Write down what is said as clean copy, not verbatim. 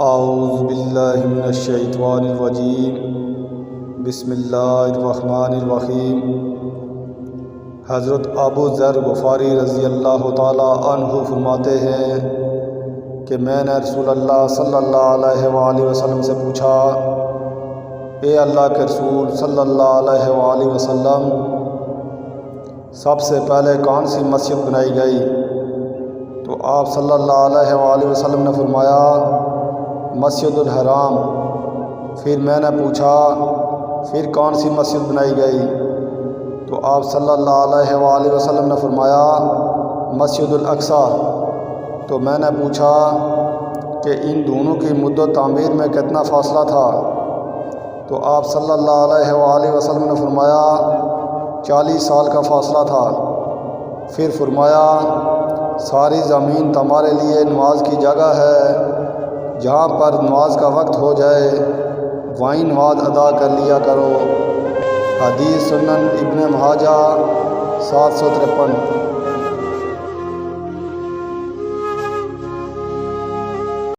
اعوذ باللہ من الشیطان الرجیم بسم اللہ الرحمن الرحیم۔ حضرت ابو ذر غفاری رضی اللہ تعالی عنہ فرماتے ہیں کہ میں نے رسول اللہ صلی اللہ علیہ وآلہ وسلم سے پوچھا، اے اللہ کے رسول صلی اللہ علیہ وآلہ وسلم، سب سے پہلے کون سی مسجد بنائی گئی؟ تو آپ صلی اللہ علیہ وآلہ وسلم نے فرمایا، مسجد الحرام۔ پھر میں نے پوچھا، پھر کون سی مسجد بنائی گئی؟ تو آپ صلی اللہ علیہ وآلہ وسلم نے فرمایا، مسجد الاقصیٰ۔ تو میں نے پوچھا کہ ان دونوں کی مدت تعمیر میں کتنا فاصلہ تھا؟ تو آپ صلی اللہ علیہ وآلہ وسلم نے فرمایا 40 سال کا فاصلہ تھا۔ پھر فرمایا، ساری زمین تمہارے لیے نماز کی جگہ ہے، جہاں پر نماز کا وقت ہو جائے وہیں نماز ادا کر لیا کرو۔ حدیث سنن ابن ماجہ 753۔